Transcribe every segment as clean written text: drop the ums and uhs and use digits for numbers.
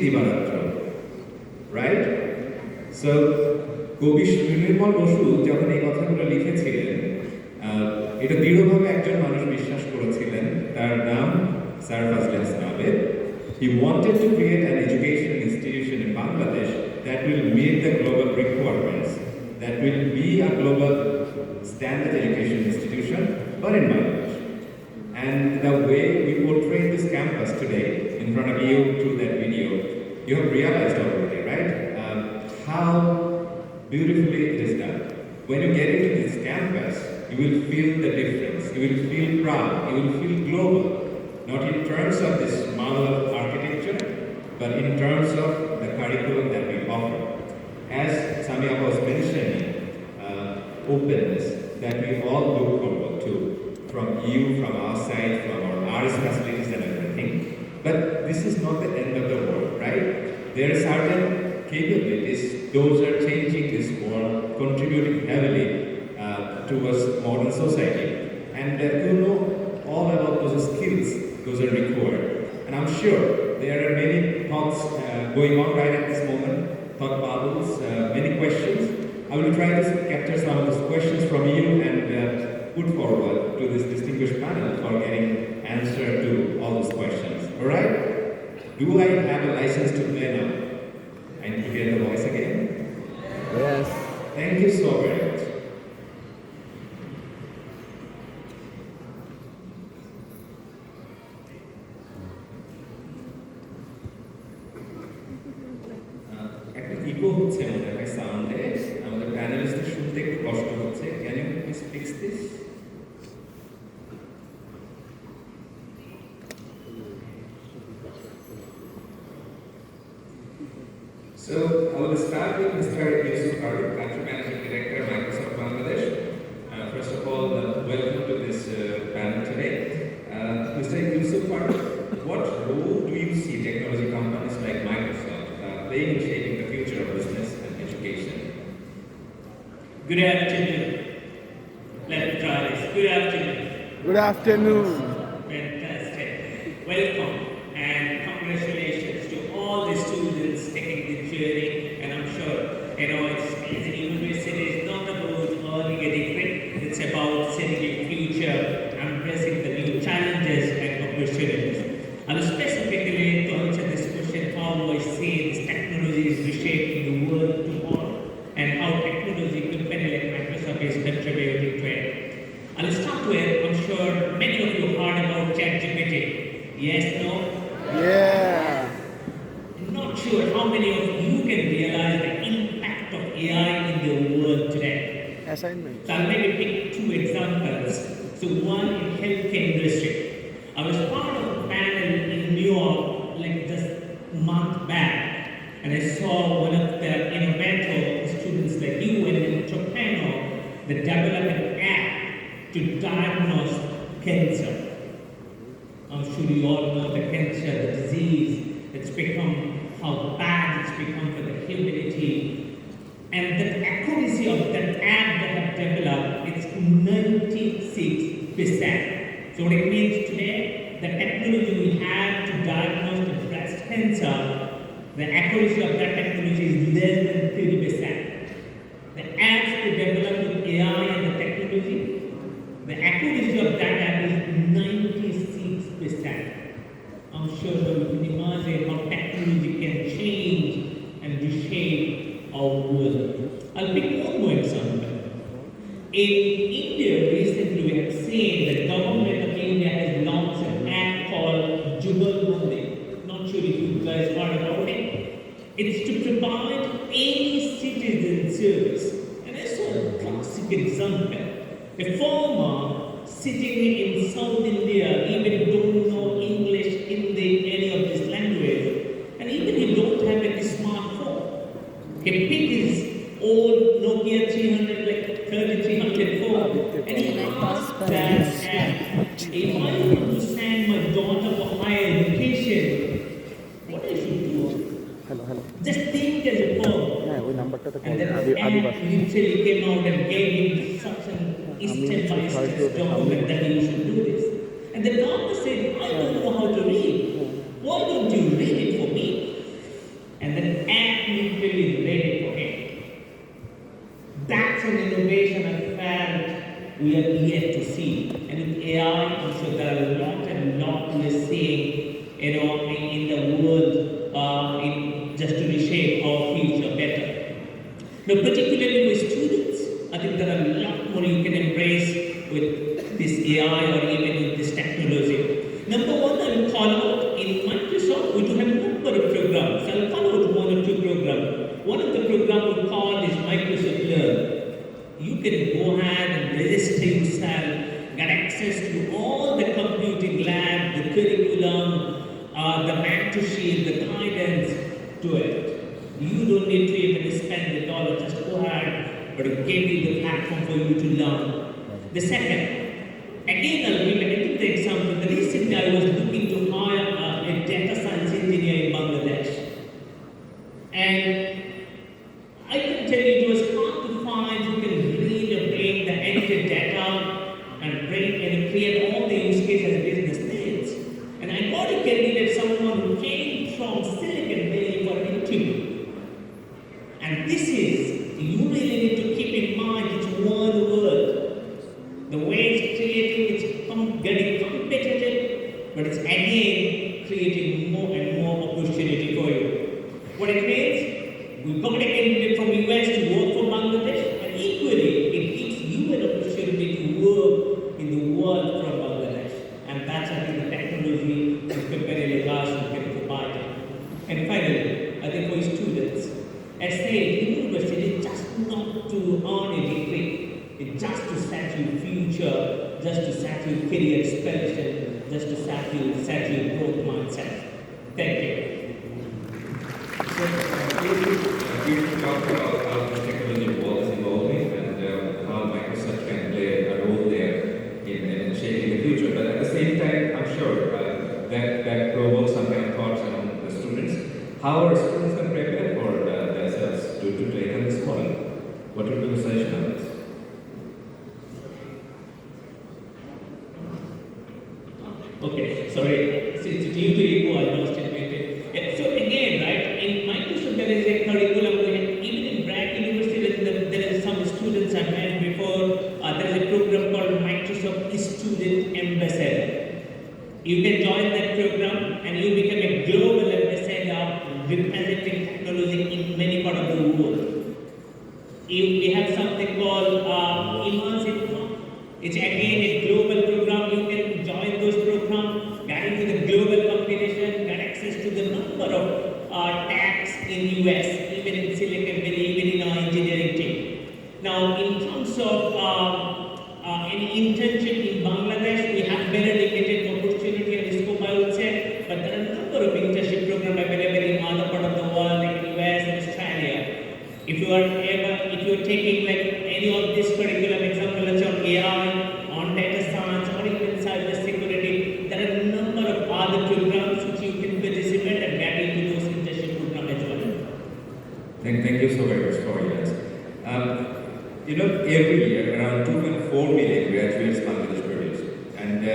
দিবারাত্র, right? So কবি নির্মল বসু যখন এই কথাগুলো লিখেছিলেন, এটা দৃঢ়ভাবে একজন মানুষ বিশ্বাস করেছিলেন, তার নাম স্যার ফজলে ইসলামের। He wanted to create an educational institution in Bangladesh that will meet the global requirements, that will be a global standard education institution, but in Bangladesh. And the way we portray this campus today in front of you through that video, you have realized already, right? How beautifully it is done. When you get into this campus, you will feel the difference. You will feel proud. You will feel global. Not in terms of this model of architecture, but in terms of the curriculum that we offer. As Samia was mentioning, openness that we all look forward to, from you, from our side, from our RS facilities and everything. But this is not the end of the world, right? There are certain capabilities, those are changing this world, contributing heavily towards modern society. And you know all about those skills, those are required. And I'm sure there are many thoughts going on right at this moment, thought bubbles, many questions. I will try to capture some of those questions from you and put forward to this distinguished panel for getting answer to all those questions. All right? Do I have a license to play now? I need to hear the voice again. Yes. Thank you so very much. একটা eco হচ্ছে আমাদের ভাই সাউন্ডে, আমাদের প্যানেলিস্টদের শুনতে একটু কষ্ট হচ্ছে। Can you please fix this? So I will start with Mr. Yusuf Farooq, Country Managing Director, Microsoft Bangladesh. First of all, welcome to this panel today. Mr. Yusuf Farooq, what role do you see technology companies like Microsoft playing in shaping the future of business and education? Good afternoon. Let's try this. Good afternoon. Good afternoon. Fantastic. Welcome and congratulations to all the students taking the journey. And I'm sure, it's as a university is not about earning a degree, it's about setting a future, embracing the new challenges and opportunities. And specifically to answer this question, how I see this technology is reshaping the world tomorrow and how technology company like Microsoft is contributing to it. I'll start with, I'm sure many of you heard about ChatGPT. Yes, no? Yeah. I'm not sure how many of you can realize the impact of AI in the world today. Assignment. So I'll maybe pick two examples. So one in healthcare industry. I was part of a panel in New York like just a month back, and I saw one of the innovative students like you and entrepreneur that developed an app to diagnose cancer. I'm sure you all know the cancer, the disease, it's become, how bad it's become for the humanity. And the accuracy of that app that I've developed, it's 96%. So what it means today, the technology we have to diagnose the breast cancer, the accuracy of that technology is less than 30%. The apps we develop with AI and the technology, the accuracy of that app is 96%. I'm sure that you can imagine how technology can change and reshape our world. I'll pick one more example. In India, recently we have seen the government of India has launched an app called Jugal Mandi. Not sure if you guys heard about it. It's to provide any citizen service. And I saw a classic example. A farmer sitting in South India, even don't know English, Hindi, any of this language, and even he don't have a smartphone. He picked his old Nokia 300, like 3300 phone, and he asked that if I want to send my daughter for higher education, what I should do? Hello. Just think as a firm. Yeah, we number to the And then the app literally came out and gave him instruction, step-by-step document that he should do this. And the doctor said, I don't know how to read. Why don't you read it for me? we're seeing, in the world, just to reshape our future better. Now, particularly with students, I think there are a lot more you can embrace with this AI or even with this technology. Number one, I will call out in Microsoft, we do have a number of programs. I'll call out one or two programs. One of the programs we call is Microsoft Learn. You can go ahead and register yourself, get access to all the computing lab, the curriculum, the mentorship, the guidance to it. You don't need to even spend the dollar, just go ahead, but it gave you the platform for you to learn. The second, again I'll give the example. The recently I was looking to hire a data science engineer in Bangladesh. And I can tell you it was hard to find who can really bring the entire data and bring and create all the use cases as business needs. And I got a candidate, someone who came from Silicon Valley for an interview. And this is, you really need to keep in mind it's one word. The way it's creating, it's getting competitive, but it's again creating more and more opportunity for you. What it means, we got a candidate from US to work for Bangladesh, and equally, it gives you an opportunity to work in the world from Bangladesh. And that's, I think, the technology is very large and can provide. And finally, I think for students, as said, university is just not to earn a degree. It's just to set your future, just to set your career expansion, just to set your growth mindset. Thank you. We talked about how the technology was evolving and how Microsoft can play a role there in shaping the future. But at the same time, I'm sure that provokes some kind of thoughts among the students. How are students going to prepare for themselves to take on this model? What would be the suggestion on this? Okay, sorry, since due to ego, I lost it. Yeah, so again, right, in Microsoft there is a curriculum, even in BRAC University there is some students I met before, there is a program called Microsoft Student Ambassador. You can join that program and you become a global ambassador representing technology in many parts of the world. We have something called Immersive. It's again a global program. You can join those programs, get into the global competition, get access to the number of tags in US, even in Silicon Valley, even in our engineering team. Now, in terms of any internship in Bangladesh, we have very limited opportunity and scope, I would say, but there are a number of internship programs available in other part of the world, like in US and Australia. If you are taking like any of this curriculum, example, let's say on AI, on data science, or even cyber security, there are a number of other programs which you can participate and get into those internship programs as well. Thank you so very much for your answer. Every year around 2.4 million graduates Bangladesh produce, and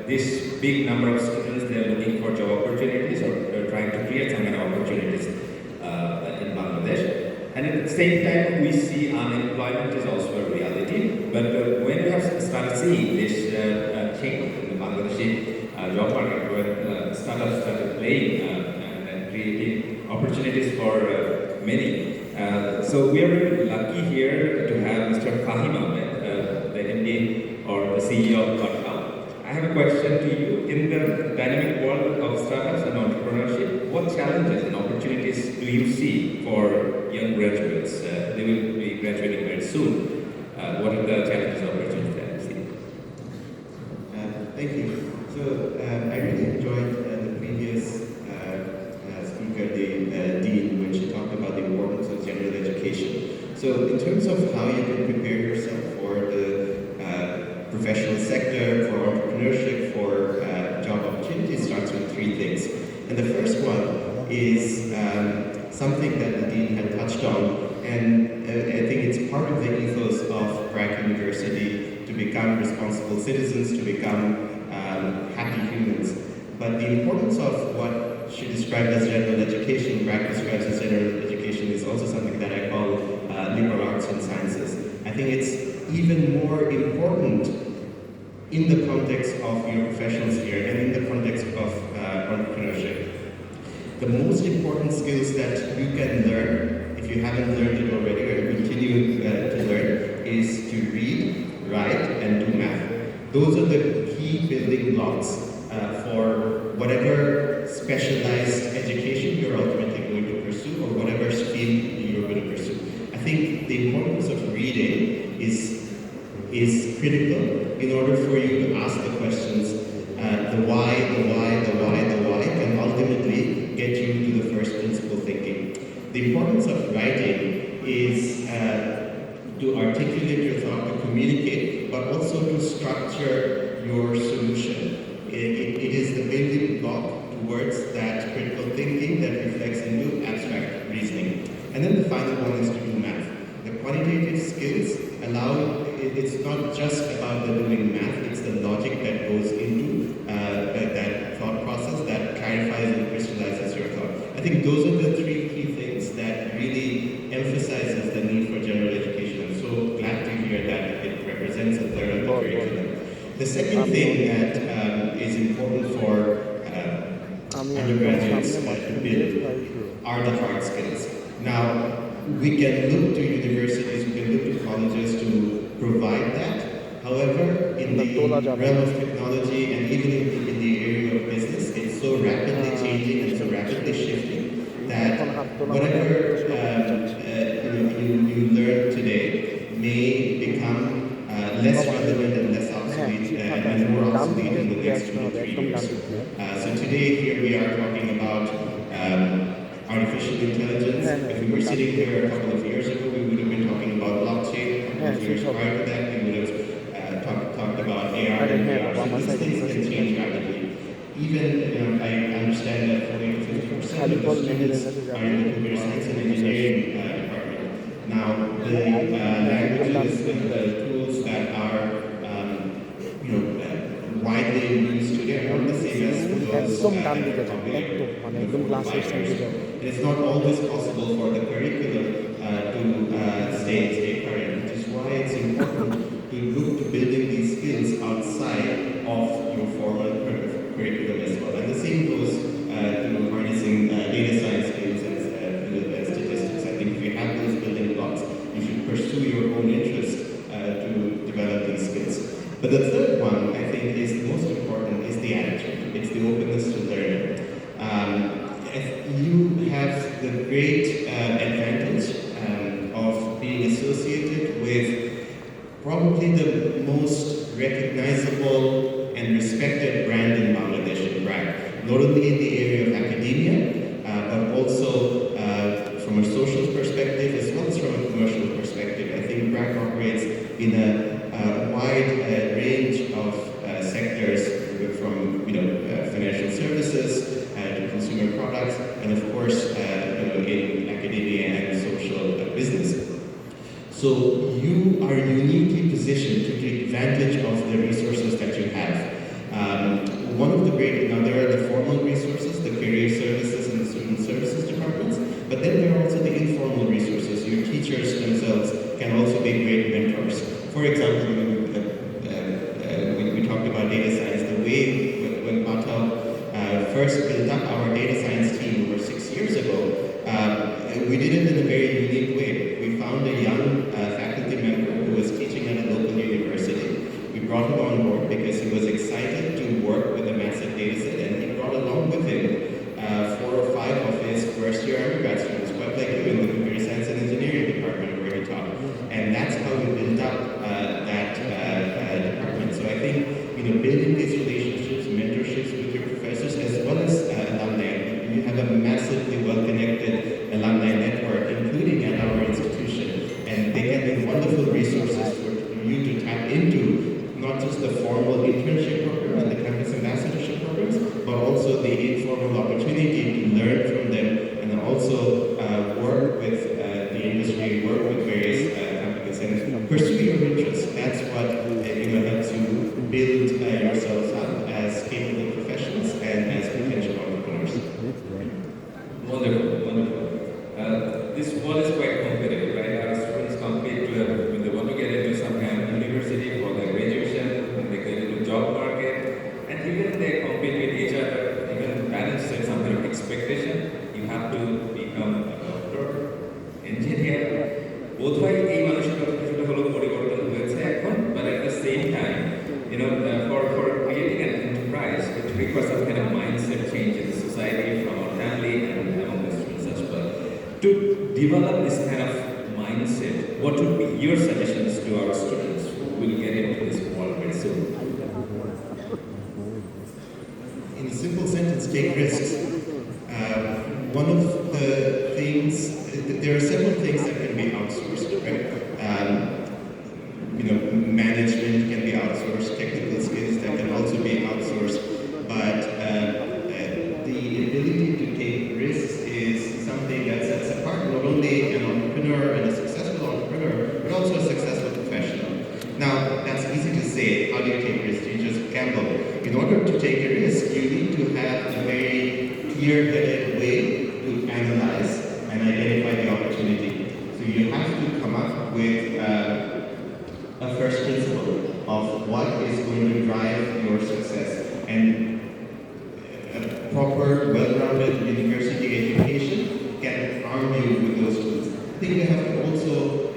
this big number of students, they are looking for job opportunities or trying to create some kind of opportunities in Bangladesh. And at the same time, we see unemployment is also a reality. But when we have started seeing this change in the Bangladeshi job market, when startups started playing and creating opportunities for many. So we are very lucky here to have Mr. Fahim Ahmed, the MD or the CEO of Pathao. I have a question to you. In the dynamic world of startups and entrepreneurship, what challenges and opportunities do you see for young graduates? They will be graduating very soon. What are the challenges and opportunities that you see? Thank you. So I really enjoyed the previous speaker, the Dean, when she talked about the importance of general education. So in terms of how you can prepare yourself for the professional sector, for entrepreneurship, for job opportunities, starts with three things. And the first one is something that the Dean had touched on, and I think it's part of the ethos of BRAC University to become responsible citizens, to become happy humans. But the importance of what she described as general education, BRAC describes as general education, is also something that I call liberal arts and sciences. I think it's even more important in the context of your professional sphere and in the context of entrepreneurship. The most important skills that you can learn, if you haven't learned it already or continue to learn, is to read, write, and do math. Those are the key building blocks for whatever specialized education you're ultimately going to pursue or whatever field you're going to pursue. I think the importance of reading is critical in order for you to ask the questions, the why, and ultimately get you to the first principle thinking. The importance of writing is to articulate your thought, to communicate, but also to structure your solution. It is the building block towards that critical thinking that reflects into abstract reasoning. And then the final one is to do math. The quantitative skills allow, it's not just about the doing math, it's the logic that goes into that thought process that clarifies and crystallizes your thought. I think those are the three key things that really emphasizes the need for general education. I'm so glad to hear that it represents a third of the curriculum. The second thing that is important for undergraduates to build are the hard skills. Now, we can look to universities, we can look to colleges to provide that. However, in the realm of technology and even in the area of business, it's so rapidly changing and so rapidly shifting that whatever you learn today may become less relevant and less obsolete and more obsolete in the next 2 to 3 years. So today here we are talking about artificial intelligence. If we were sitting here a couple of years ago, we would have been talking about blockchain. A couple of years prior to that, we would have talked about AR and VR. So these things can change rapidly. Even, I understand that 40 to 50% of the students are in the computer science and engineering department. Now, the languages and the tools that are widely used today are not the same as those it's not always possible for the curriculum to stay current, which is why it's important to look to building these skills outside of your formal curriculum as well. And the same goes to harnessing data science skills and statistics. I think if you have those building blocks, you should pursue your own interest to develop these skills. But the third one, I think, is the most important, is the attitude. It's the openness to learning. You have the great advantage of being associated with probably the most recognizable and respected brand in Bangladesh, BRAC. Not only in the area of academia, but also from a social perspective as well as from a commercial perspective. I think BRAC operates in a wide range of sectors, from financial services to consumer products, and of course in academia and social business. So you are uniquely positioned to take advantage of the resources that you have. One of the great, now there are the formal resources, the career services and the student services departments, but then there are also the informal resources. Your teachers themselves can also be great mentors. For example, we talked about data science. The way when Pathao first built up our data science team over 6 years ago, we did it in a very unique way. We found a young faculty member who was teaching at a local university. We brought him on board because he was excited to work with a massive data set, and he brought along with him 4 or 5 of his first-year undergrad students, quite like you in the computer science and engineering department where he taught. And that's how we built up that department. So I think building these relationships, mentorships with your professors as well as alumni. You have a massively well-connected alumni network, including at our institution, and they can be wonderful resources for you to tap into, not just the formal internship program and the campus ambassadorship programs, but also the informal opportunity to learn from them and also work with the industry, work with various companies, and pursue your interests. That's what helps you build yourselves up as capable professionals and as potential entrepreneurs. Wonderful, wonderful. This world is quite competitive, right? Our students compete when they want to get into some kind of university for their graduation, when they get into To develop this kind of mindset, what would be your suggestions to our students who will get into this world very soon? In a simple sentence, take risks. One of the things, there are several things that can be outsourced, right? Management can be outsourced, technical skills that can also be outsourced, but the ability to take risks is something that sets apart not only an entrepreneur and a successful entrepreneur, but also a successful professional. Now, that's easy to say. How do you take risks? You just gamble. In order to take a risk, you need to have a very clear-headed way to analyze and identify the opportunity. So you have to come up with a first principle of what is going to drive your success. And a proper, well-rounded university education can arm you with those tools. I think we have to also